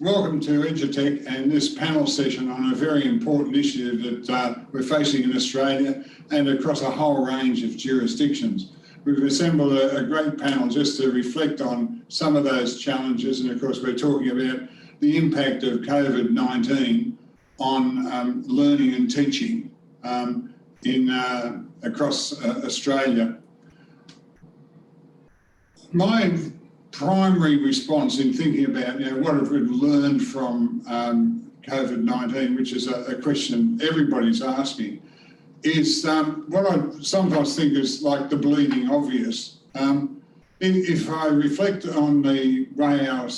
Welcome to Edutech and this panel session on a very important issue that we're facing in Australia and across a whole range of jurisdictions. We've assembled a great panel just to reflect on some of those challenges, and of course we're talking about the impact of COVID-19 on learning and teaching across Australia. My primary response in thinking about what have we learned from COVID-19, which is a question everybody's asking, is what I sometimes think is like the bleeding obvious. If I reflect on the way our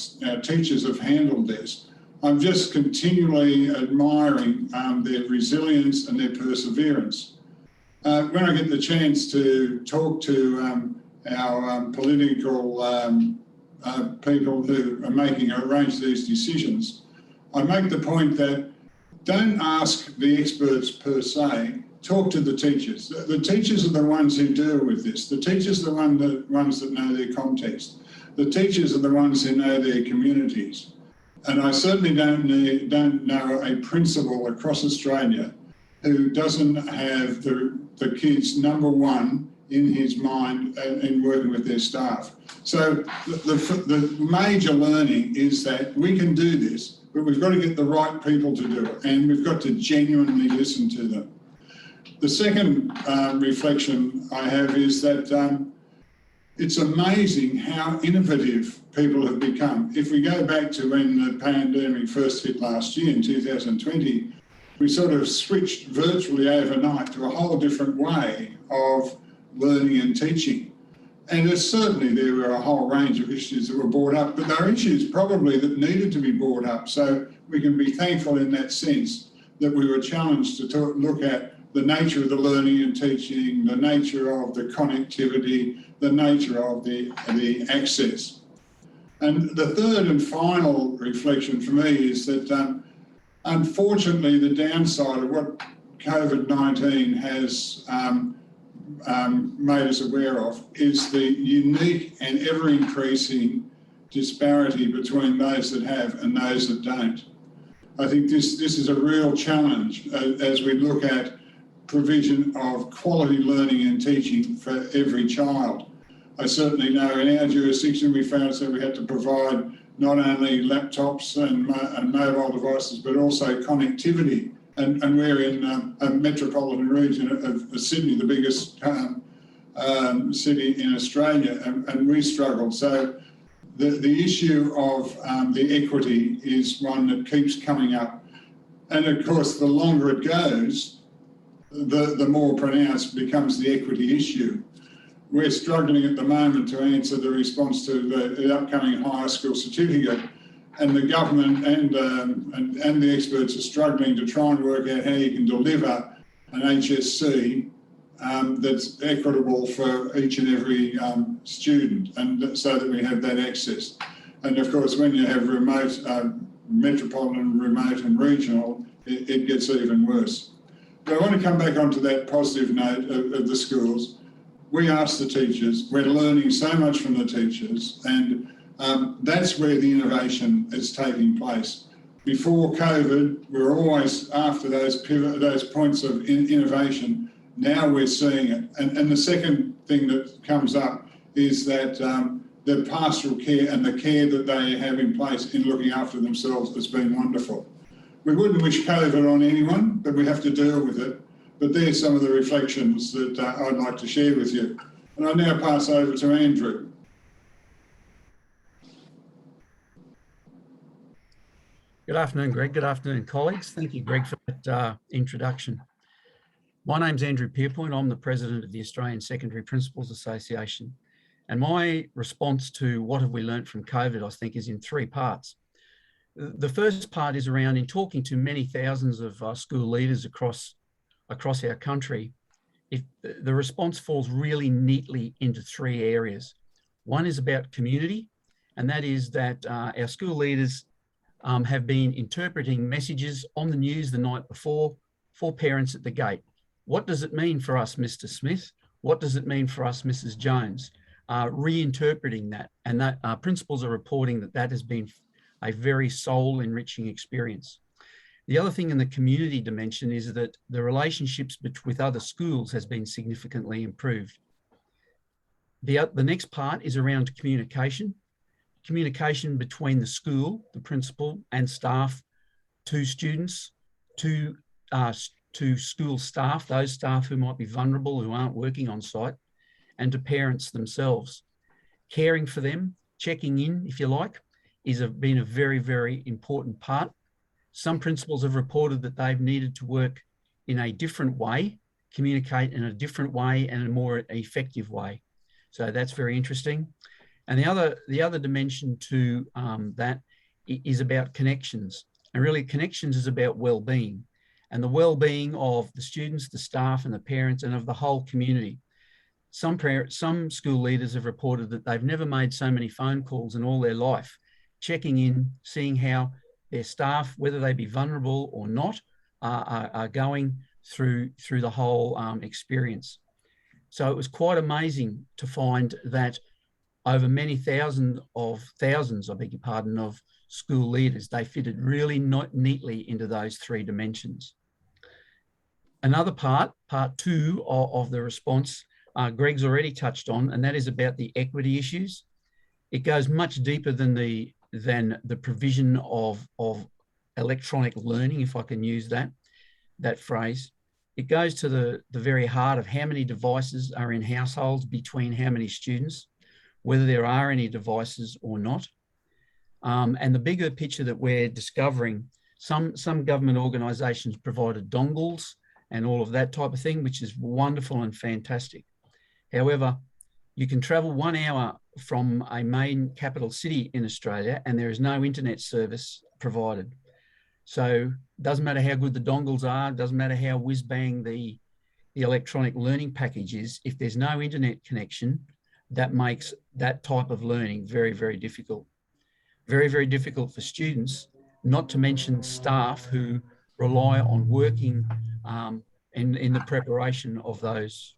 teachers have handled this, I'm just continually admiring their resilience and their perseverance. When I get the chance to talk to our political people who are arrange these decisions, I make the point that don't ask the experts per se, talk to the teachers. The teachers are the ones who deal with this. The teachers are the ones that know their context. The teachers are the ones who know their communities. And I certainly don't know a principal across Australia who doesn't have the kids number one in his mind in working with their staff. So the major learning is that we can do this, but we've got to get the right people to do it, and we've got to genuinely listen to them. The second reflection I have is that it's amazing how innovative people have become. If we go back to when the pandemic first hit last year in 2020, we sort of switched virtually overnight to a whole different way of learning and teaching. And certainly there were a whole range of issues that were brought up, but there are issues probably that needed to be brought up. So we can be thankful in that sense that we were challenged to look at the nature of the learning and teaching, the nature of the connectivity, the nature of the access. And the third and final reflection for me is that unfortunately the downside of what COVID-19 has made us aware of is the unique and ever-increasing disparity between those that have and those that don't. I think this is a real challenge as we look at provision of quality learning and teaching for every child. I certainly know in our jurisdiction we found that we had to provide not only laptops and mobile devices, but also connectivity. And we're in a metropolitan region of Sydney, the biggest city in Australia, and we struggled. So the issue of the equity is one that keeps coming up. And of course, the longer it goes, the more pronounced becomes the equity issue. We're struggling at the moment to answer the response to the upcoming higher school certificate, and the government and the experts are struggling to try and work out how you can deliver an HSC that's equitable for each and every student, and so that we have that access. And of course, when you have remote, metropolitan, remote and regional, it gets even worse. But I want to come back onto that positive note of the schools. We ask the teachers, we're learning so much from the teachers, and that's where the innovation is taking place. Before COVID, we were always after those points of innovation. Now we're seeing it. And the second thing that comes up is that the pastoral care and the care that they have in place in looking after themselves has been wonderful. We wouldn't wish COVID on anyone, but we have to deal with it. But there's some of the reflections that I'd like to share with you. And I now pass over to Andrew. Good afternoon, Greg. Good afternoon, colleagues. Thank you, Greg, for that introduction. My name's Andrew Pierpoint. I'm the president of the Australian Secondary Principals Association. And my response to what have we learnt from COVID, I think, is in three parts. The first part is around, in talking to many thousands of school leaders across our country, the response falls really neatly into three areas. One is about community, and that is that our school leaders have been interpreting messages on the news the night before for parents at the gate. What does it mean for us, Mr. Smith? What does it mean for us, Mrs. Jones? Reinterpreting that, and that principals are reporting that has been a very soul enriching experience. The other thing in the community dimension is that the relationships with other schools has been significantly improved. The next part is around communication between the school, the principal and staff, to students, to school staff, those staff who might be vulnerable, who aren't working on site, and to parents themselves. Caring for them, checking in, if you like, been a very, very important part. Some principals have reported that they've needed to work in a different way, communicate in a different way and a more effective way. So that's very interesting. And the other dimension to that is about connections. And really connections is about well-being, and the well-being of the students, the staff and the parents and of the whole community. Some school leaders have reported that they've never made so many phone calls in all their life, checking in, seeing how their staff, whether they be vulnerable or not, are going through the whole experience. So it was quite amazing to find that over many thousands, I beg your pardon, of school leaders, they fitted really not neatly into those three dimensions. Another part two of the response, Greg's already touched on, and that is about the equity issues. It goes much deeper than the provision of electronic learning, if I can use that phrase. It goes to the very heart of how many devices are in households between how many students, whether there are any devices or not. And the bigger picture that we're discovering, some government organisations provided dongles and all of that type of thing, which is wonderful and fantastic. However, you can travel 1 hour from a main capital city in Australia and there is no internet service provided. So it doesn't matter how good the dongles are, it doesn't matter how whiz-bang the electronic learning package is, if there's no internet connection, that makes that type of learning very, very difficult. Very, very difficult for students, not to mention staff who rely on working in the preparation of those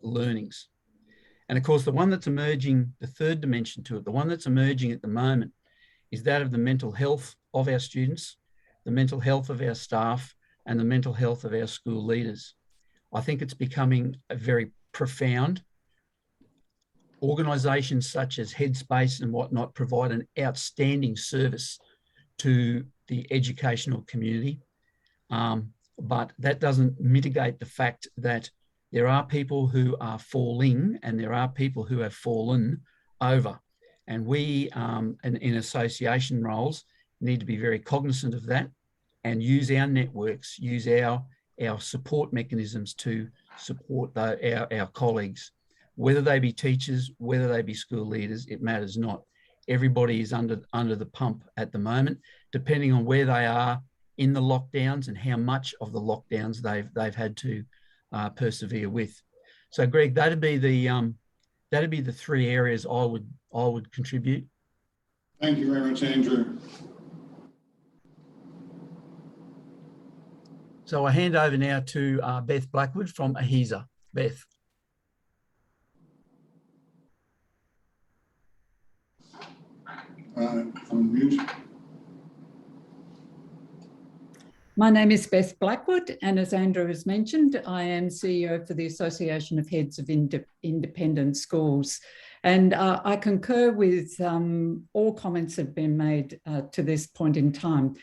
learnings. And of course, the one that's emerging, the third dimension to it, the one that's emerging at the moment is that of the mental health of our students, the mental health of our staff, and the mental health of our school leaders. I think it's becoming a very profound. Organisations such as Headspace and whatnot provide an outstanding service to the educational community. But that doesn't mitigate the fact that there are people who are falling and there are people who have fallen over. And we, in association roles, need to be very cognizant of that and use our networks, use our support mechanisms to support our colleagues. Whether they be teachers, whether they be school leaders, it matters not. Everybody is under the pump at the moment, depending on where they are in the lockdowns and how much of the lockdowns they've had to persevere with. So, Greg, that'd be the three areas I would contribute. Thank you very much, Andrew. So I hand over now to Beth Blackwood from AHESA. Beth. On mute. My name is Beth Blackwood, and as Andrew has mentioned, I am CEO for the Association of Heads of Independent Schools. And I concur with all comments that have been made to this point in time.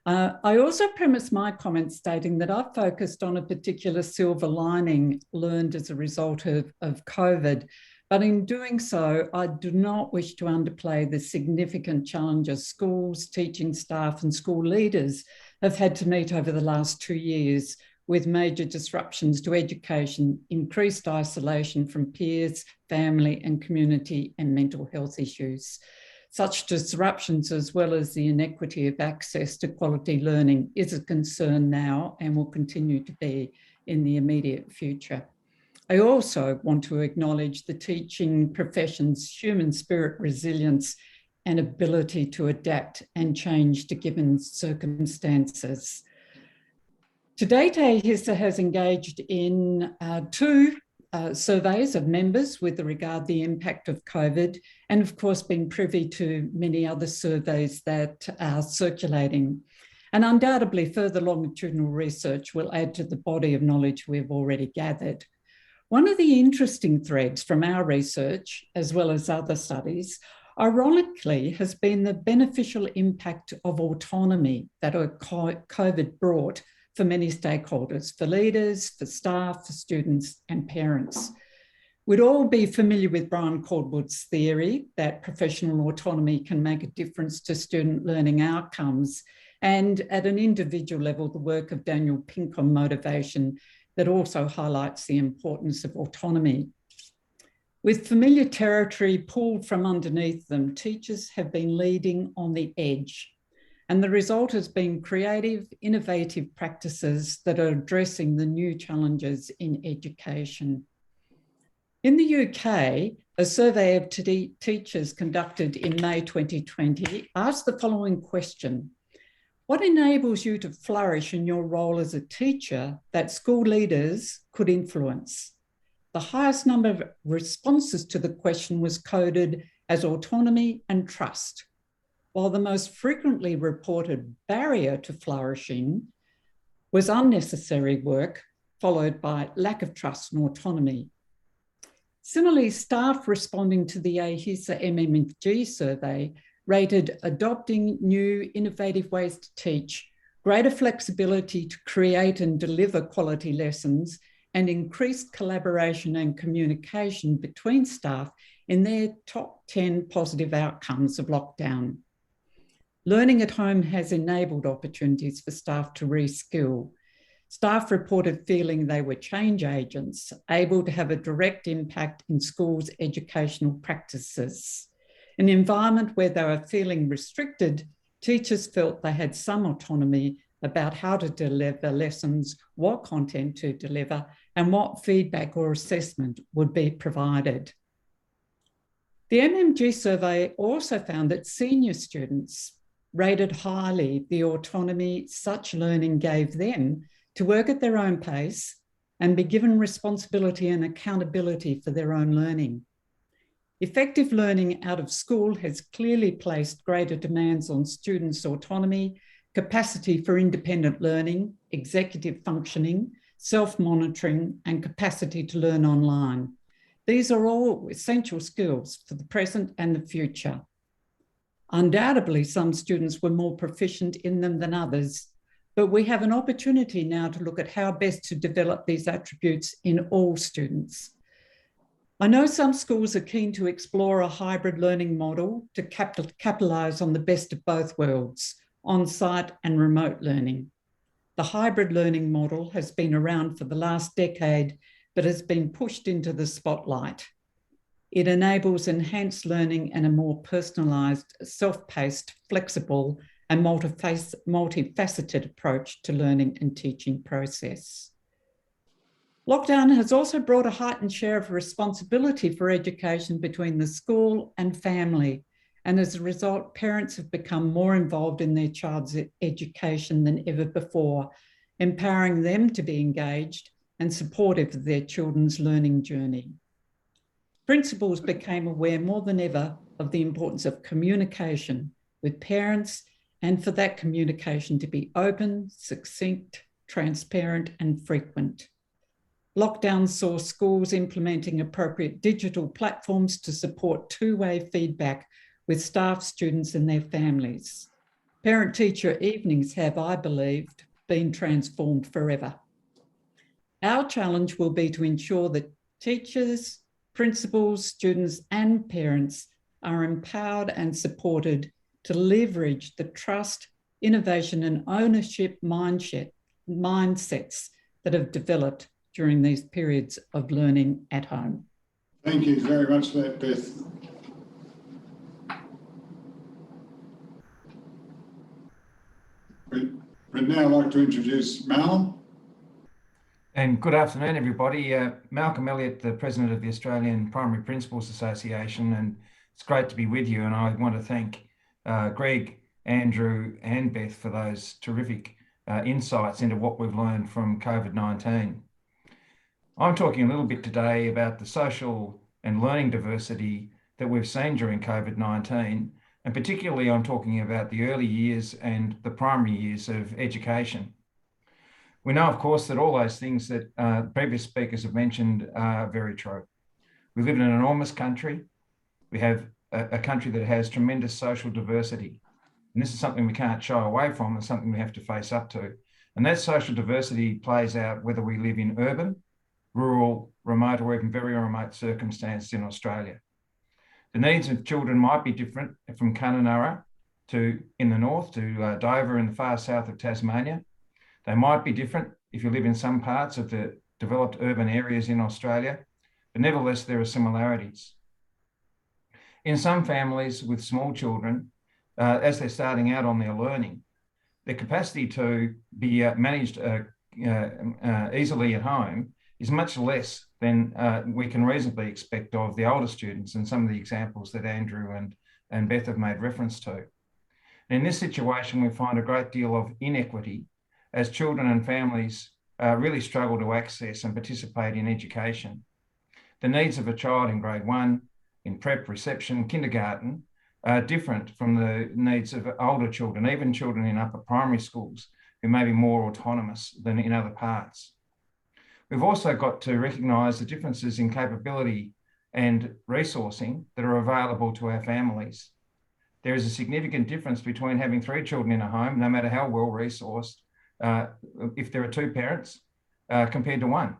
I also premise my comments stating that I've focused on a particular silver lining learned as a result of COVID. But in doing so, I do not wish to underplay the significant challenges schools, teaching staff and school leaders have had to meet over the last 2 years, with major disruptions to education, increased isolation from peers, family and community, and mental health issues. Such disruptions, as well as the inequity of access to quality learning, is a concern now and will continue to be in the immediate future. I also want to acknowledge the teaching profession's human spirit, resilience, and ability to adapt and change to given circumstances. To date, AHESA has engaged in two surveys of members with regard to the impact of COVID, and of course been privy to many other surveys that are circulating. And undoubtedly further longitudinal research will add to the body of knowledge we've already gathered. One of the interesting threads from our research, as well as other studies, ironically, has been the beneficial impact of autonomy that COVID brought for many stakeholders, for leaders, for staff, for students and parents. We'd all be familiar with Brian Cordwood's theory that professional autonomy can make a difference to student learning outcomes, and at an individual level, the work of Daniel Pink on motivation that also highlights the importance of autonomy. With familiar territory pulled from underneath them, teachers have been leading on the edge. And the result has been creative, innovative practices that are addressing the new challenges in education. In the UK, a survey of teachers conducted in May 2020 asked the following question: what enables you to flourish in your role as a teacher that school leaders could influence? The highest number of responses to the question was coded as autonomy and trust, while the most frequently reported barrier to flourishing was unnecessary work, followed by lack of trust and autonomy. Similarly, staff responding to the AHISA MMG survey rated adopting new innovative ways to teach, greater flexibility to create and deliver quality lessons, and increased collaboration and communication between staff in their top 10 positive outcomes of lockdown. Learning at home has enabled opportunities for staff to reskill. Staff reported feeling they were change agents, able to have a direct impact in schools' educational practices. In an environment where they were feeling restricted, teachers felt they had some autonomy about how to deliver lessons, what content to deliver, and what feedback or assessment would be provided. The MMG survey also found that senior students rated highly the autonomy such learning gave them to work at their own pace and be given responsibility and accountability for their own learning. Effective learning out of school has clearly placed greater demands on students' autonomy, capacity for independent learning, executive functioning, self-monitoring, and capacity to learn online. These are all essential skills for the present and the future. Undoubtedly, some students were more proficient in them than others, but we have an opportunity now to look at how best to develop these attributes in all students. I know some schools are keen to explore a hybrid learning model to capitalise on the best of both worlds, on-site and remote learning. The hybrid learning model has been around for the last decade, but has been pushed into the spotlight. It enables enhanced learning and a more personalised, self-paced, flexible and multifaceted approach to learning and teaching process. Lockdown has also brought a heightened share of responsibility for education between the school and family, and as a result, parents have become more involved in their child's education than ever before, empowering them to be engaged and supportive of their children's learning journey. Principals became aware more than ever of the importance of communication with parents, and for that communication to be open, succinct, transparent, and frequent. Lockdown saw schools implementing appropriate digital platforms to support two-way feedback with staff, students, and their families. Parent-teacher evenings have, I believe, been transformed forever. Our challenge will be to ensure that teachers, principals, students, and parents are empowered and supported to leverage the trust, innovation, and ownership mindsets that have developed during these periods of learning at home. Thank you very much for that, Beth. We'd now like to introduce Mal. And good afternoon, everybody. Malcolm Elliott, the President of the Australian Primary Principals Association, and it's great to be with you. And I want to thank Greg, Andrew and Beth for those terrific insights into what we've learned from COVID-19. I'm talking a little bit today about the social and learning diversity that we've seen during COVID-19, and particularly I'm talking about the early years and the primary years of education. We know, of course, that all those things that previous speakers have mentioned are very true. We live in an enormous country. We have a country that has tremendous social diversity. And this is something we can't shy away from and something we have to face up to. And that social diversity plays out whether we live in urban, rural, remote, or even very remote circumstances in Australia. The needs of children might be different from Kununurra to in the north to Dover in the far south of Tasmania. They might be different if you live in some parts of the developed urban areas in Australia, but nevertheless, there are similarities. In some families with small children, as they're starting out on their learning, their capacity to be managed easily at home is much less than we can reasonably expect of the older students and some of the examples that Andrew and Beth have made reference to. And in this situation, we find a great deal of inequity as children and families really struggle to access and participate in education. The needs of a child in grade 1, in prep, reception, kindergarten, are different from the needs of older children, even children in upper primary schools who may be more autonomous than in other parts. We've also got to recognise the differences in capability and resourcing that are available to our families. There is a significant difference between having 3 children in a home, no matter how well resourced, if there are 2 parents, compared to 1.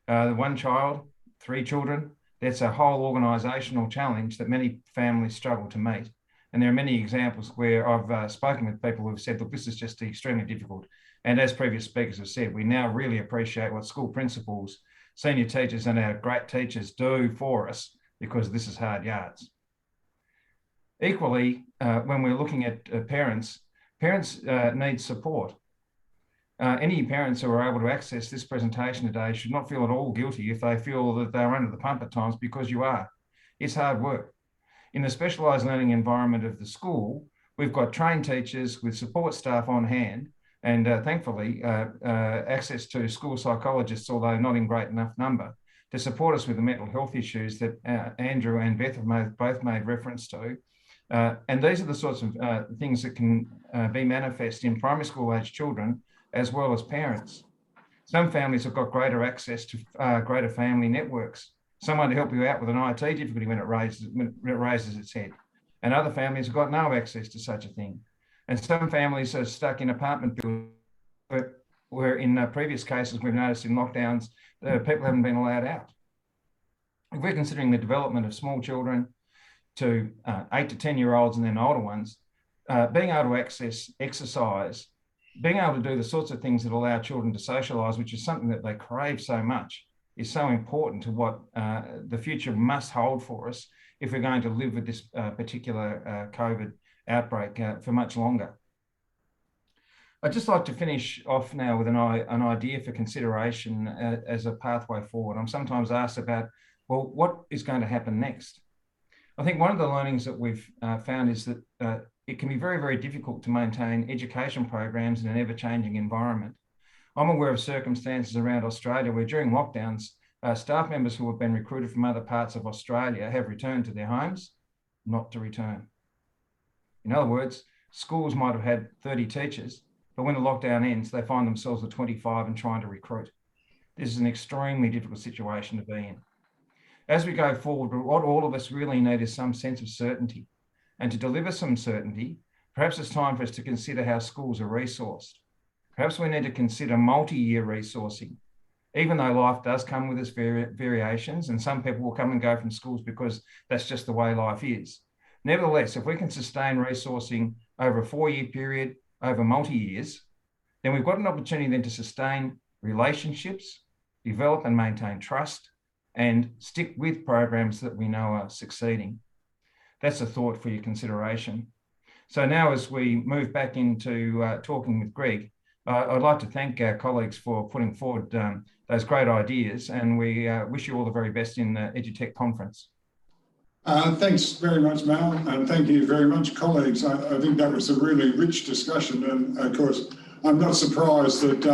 1 child, 3 children, that's a whole organisational challenge that many families struggle to meet. And there are many examples where I've spoken with people who have said, look, this is just extremely difficult. And as previous speakers have said, we now really appreciate what school principals, senior teachers and our great teachers do for us because this is hard yards. Equally, when we're looking at parents need support. Any parents who are able to access this presentation today should not feel at all guilty if they feel that they're under the pump at times, because you are. It's hard work. In the specialised learning environment of the school, we've got trained teachers with support staff on hand and thankfully access to school psychologists, although not in great enough number, to support us with the mental health issues that Andrew and Beth have both made reference to. And these are the sorts of things that can be manifest in primary school age children as well as parents. Some families have got greater access to greater family networks, someone to help you out with an IT difficulty when it raises its head. And other families have got no access to such a thing. And some families are stuck in apartment buildings where in previous cases we've noticed in lockdowns, people haven't been allowed out. If we're considering the development of small children to 8 to 10-year-olds and then older ones, being able to access exercise, being able to do the sorts of things that allow children to socialise, which is something that they crave so much, is so important to what the future must hold for us if we're going to live with this particular COVID outbreak for much longer. I'd just like to finish off now with an idea for consideration as a pathway forward. I'm sometimes asked about, well, what is going to happen next? I think one of the learnings that we've found is that it can be very, very difficult to maintain education programs in an ever-changing environment. I'm aware of circumstances around Australia where during lockdowns, staff members who have been recruited from other parts of Australia have returned to their homes, not to return. In other words, schools might have had 30 teachers, but when the lockdown ends, they find themselves with 25 and trying to recruit. This is an extremely difficult situation to be in. As we go forward, what all of us really need is some sense of certainty. And to deliver some certainty, perhaps it's time for us to consider how schools are resourced. Perhaps we need to consider multi-year resourcing. Even though life does come with its variations, and some people will come and go from schools because that's just the way life is. Nevertheless, if we can sustain resourcing over a 4-year period, over multi-years, then we've got an opportunity then to sustain relationships, develop and maintain trust, and stick with programs that we know are succeeding. That's a thought for your consideration. So now as we move back into talking with Greg, I'd like to thank our colleagues for putting forward those great ideas, and we wish you all the very best in the EduTech conference. Thanks very much, Mal, and thank you very much, colleagues. I think that was a really rich discussion, and of course, I'm not surprised that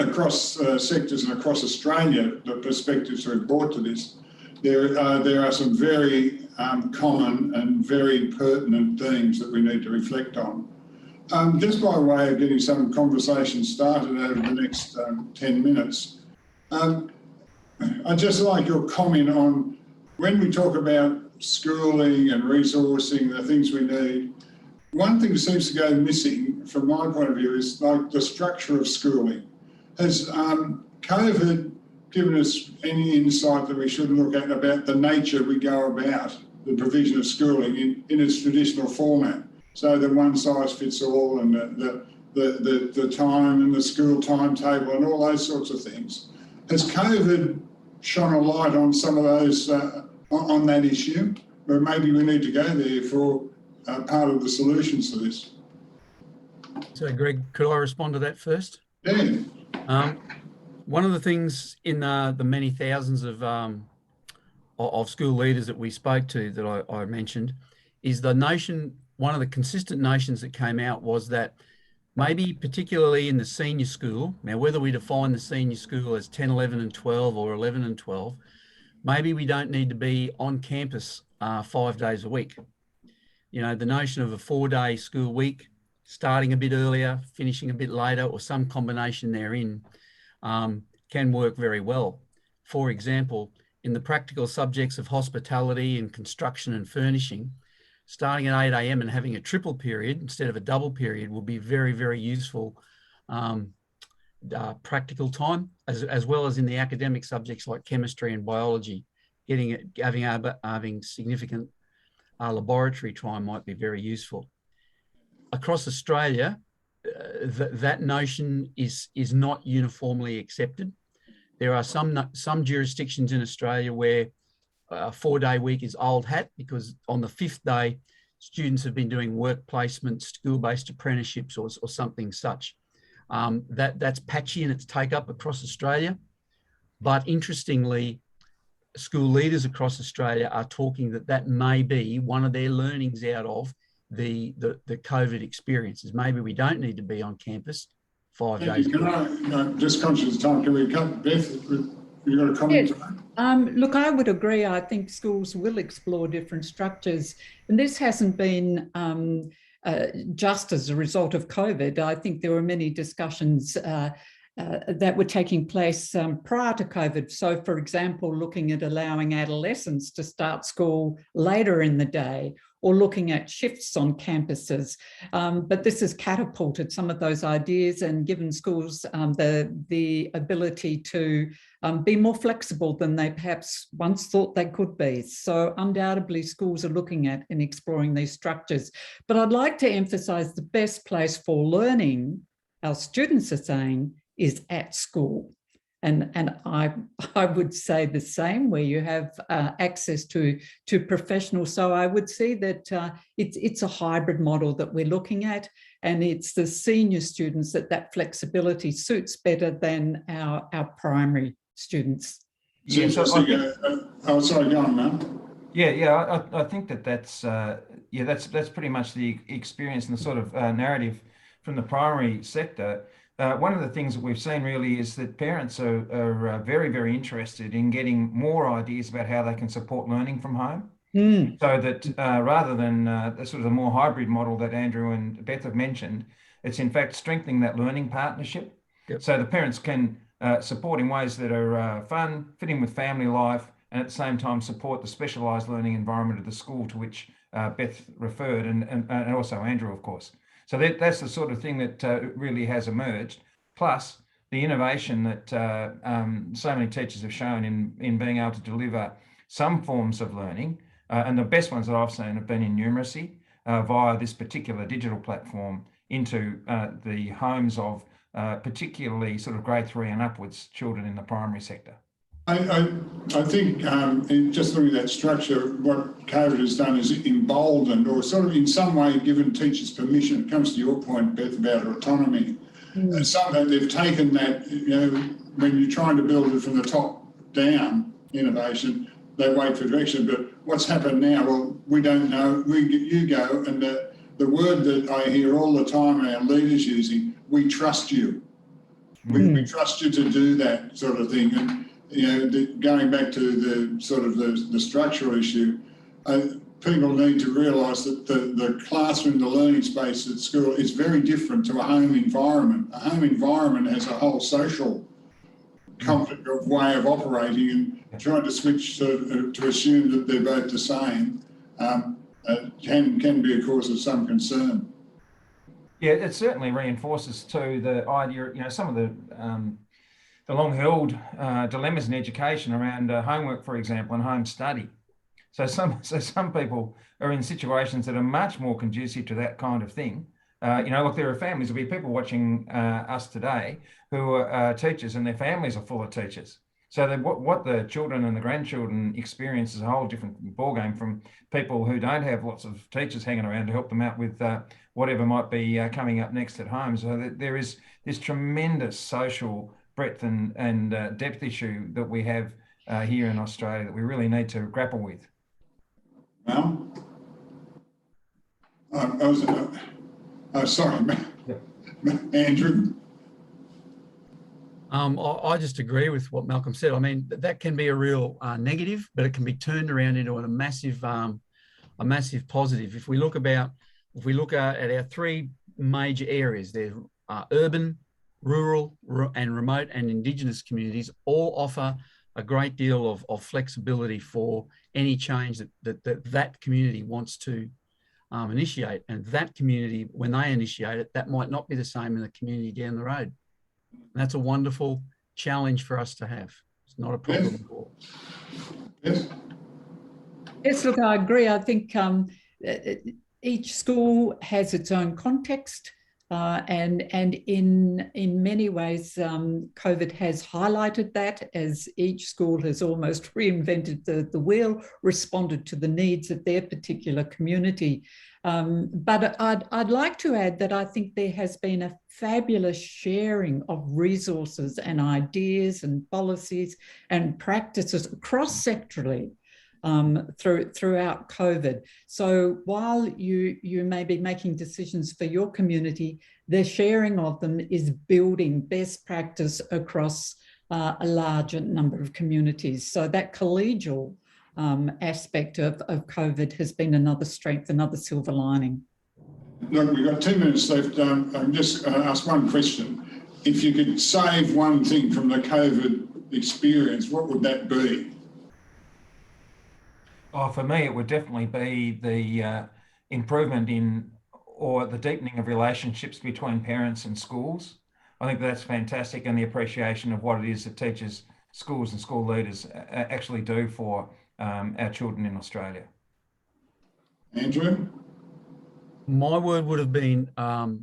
across sectors and across Australia, the perspectives we've brought to this, there are some very common and very pertinent themes that we need to reflect on. Just by way of getting some conversation started over the next 10 minutes, I'd just like your comment on when we talk about schooling and resourcing, the things we need. One thing that seems to go missing from my point of view is like the structure of schooling. Has COVID given us any insight that we should look at about the nature we go about the provision of schooling in its traditional format? So the one size fits all and the time and the school timetable and all those sorts of things. Has COVID shone a light on some of those, on that issue? Or maybe we need to go there for part of the solutions to this. So Greg, could I respond to that first? Yeah. One of the things in the many thousands of school leaders that we spoke to that I mentioned is the notion, one of the consistent notions that came out was that maybe particularly in the senior school, now whether we define the senior school as 10, 11 and 12 or 11 and 12, maybe we don't need to be on campus 5 days a week. You know, the notion of a 4-day school week, starting a bit earlier, finishing a bit later, or some combination therein can work very well. For example, in the practical subjects of hospitality and construction and furnishing, starting at 8 a.m. and having a triple period instead of a double period will be very, very useful practical time, as well as in the academic subjects like chemistry and biology. Having significant laboratory time might be very useful. Across Australia, that notion is not uniformly accepted. There are some jurisdictions in Australia where a 4-day week is old hat because on the 5th day, students have been doing work placements, school-based apprenticeships or something such. That's patchy in its take-up across Australia. But interestingly, school leaders across Australia are talking that may be one of their learnings out of the COVID experiences. Maybe we don't need to be on campus 5 days. Can I, just conscious of time, can we cut, Beth, you got a comment? Yes. Look, I would agree. I think schools will explore different structures, and this hasn't been just as a result of COVID. I think there were many discussions that were taking place prior to COVID. So, for example, looking at allowing adolescents to start school later in the day, or looking at shifts on campuses. But this has catapulted some of those ideas and given schools the ability to be more flexible than they perhaps once thought they could be. So undoubtedly schools are looking at and exploring these structures. But I'd like to emphasise the best place for learning, our students are saying, is at school. And I would say the same, where you have access to professionals. So I would see that it's a hybrid model that we're looking at, and it's the senior students that flexibility suits better than our primary students. Yeah, so sorry, go on, Mel. Yeah. I think that's pretty much the experience and the sort of narrative from the primary sector. One of the things that we've seen really is that parents are very, very interested in getting more ideas about how they can support learning from home. So that rather than the sort of the more hybrid model that Andrew and Beth have mentioned, it's in fact strengthening that learning partnership. Yep. So the parents can support in ways that are fun, fit in with family life, and at the same time support the specialised learning environment of the school to which Beth referred, and also Andrew, of course. So that's the sort of thing that really has emerged, plus the innovation that so many teachers have shown in being able to deliver some forms of learning. And the best ones that I've seen have been in numeracy via this particular digital platform into the homes of particularly sort of grade 3 and upwards children in the primary sector. I think just looking at that structure, what COVID has done is emboldened or sort of in some way given teachers permission. It comes to your point, Beth, about autonomy. And something they've taken that, when you're trying to build it from the top down, innovation, they wait for direction. But what's happened now? Well, we don't know. You go, and the the word that I hear all the time our leaders using, we trust you. We trust you to do that sort of thing. And, you know, going back to the sort of the structural issue, people need to realise that the classroom, the learning space at school is very different to a home environment. A home environment has a whole social way of operating, and trying to switch to assume that they're both the same can be a cause of some concern. Yeah, it certainly reinforces too the idea, you know, some of the long-held dilemmas in education around homework, for example, and home study. So some people are in situations that are much more conducive to that kind of thing. You know, look, there are families, there'll be people watching us today who are teachers, and their families are full of teachers. So what the children and the grandchildren experience is a whole different ballgame from people who don't have lots of teachers hanging around to help them out with whatever might be coming up next at home. So there is this tremendous social breadth and depth issue that we have here in Australia that we really need to grapple with. Well, sorry, Andrew. I just agree with what Malcolm said. I mean, that can be a real negative, but it can be turned around into a massive positive. If we look at our three major areas, they're urban, rural, and remote and Indigenous communities, all offer a great deal of flexibility for any change that community wants to initiate. And that community, when they initiate it, that might not be the same in the community down the road. And that's a wonderful challenge for us to have. It's not a problem at all. Yes. Yes, look, I agree. I think each school has its own context, and in many ways, COVID has highlighted that, as each school has almost reinvented the wheel, responded to the needs of their particular community. But I'd like to add that I think there has been a fabulous sharing of resources and ideas and policies and practices cross-sectorally throughout COVID. So while you may be making decisions for your community, the sharing of them is building best practice across a larger number of communities. So that collegial aspect of COVID has been another strength, another silver lining. Look, we've got 2 minutes left. I'm just going to ask one question. If you could save one thing from the COVID experience, what would that be? Oh, for me, it would definitely be the improvement in or the deepening of relationships between parents and schools. I think that's fantastic, and the appreciation of what it is that teachers, schools and school leaders actually do for our children in Australia. Andrew? My word would have been a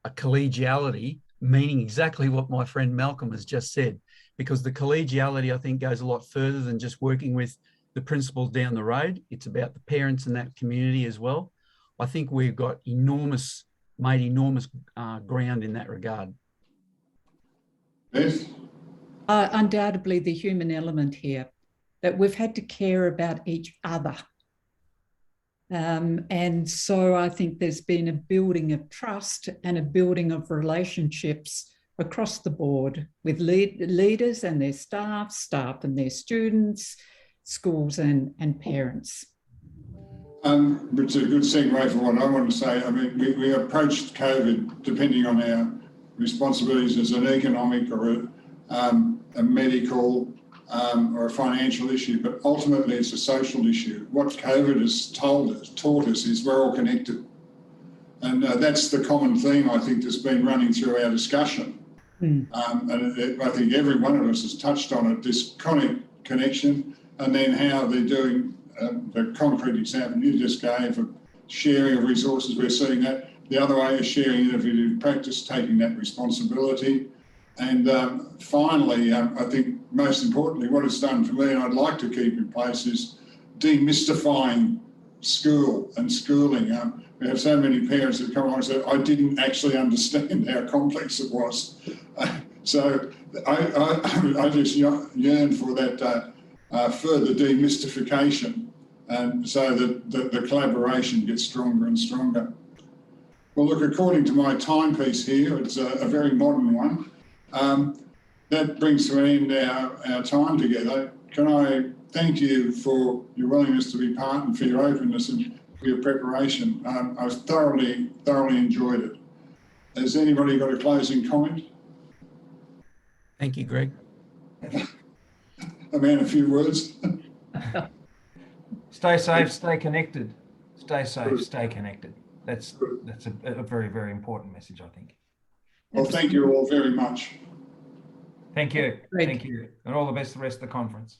collegiality, meaning exactly what my friend Malcolm has just said, because the collegiality, I think, goes a lot further than just working with the principals down the road. It's about the parents in that community as well. I think we've got made enormous ground in that regard. Beth? Undoubtedly the human element here, that we've had to care about each other. And so I think there's been a building of trust and a building of relationships across the board with leaders and their staff and their students, schools and parents. Which is a good segue for what I want to say. I mean, we approached COVID, depending on our responsibilities, as an economic or a medical or a financial issue, but ultimately it's a social issue. What COVID has taught us is we're all connected. And that's the common theme, I think, that's been running through our discussion. And I think every one of us has touched on it, this chronic connection, and then how they're doing the concrete example you just gave of sharing of resources. We're seeing that. The other way is sharing innovative practice, taking that responsibility. And finally, I think most importantly, what it's done for me, and I'd like to keep in place, is demystifying school and schooling. We have so many parents that come along and say, I didn't actually understand how complex it was. So I just yearn for that further demystification, and so that the collaboration gets stronger and stronger. Well, look, according to my timepiece here, it's a very modern one. That brings to an end our time together. Can I thank you for your willingness to be part and for your openness and for your preparation. I thoroughly enjoyed it. Has anybody got a closing comment? Thank you, Greg. A man, a few words. Stay safe, stay connected. Stay safe, stay connected. That's a very, very important message, I think. Well, thank you all very much. Thank you. Great. Thank you. And all the best the rest of the conference.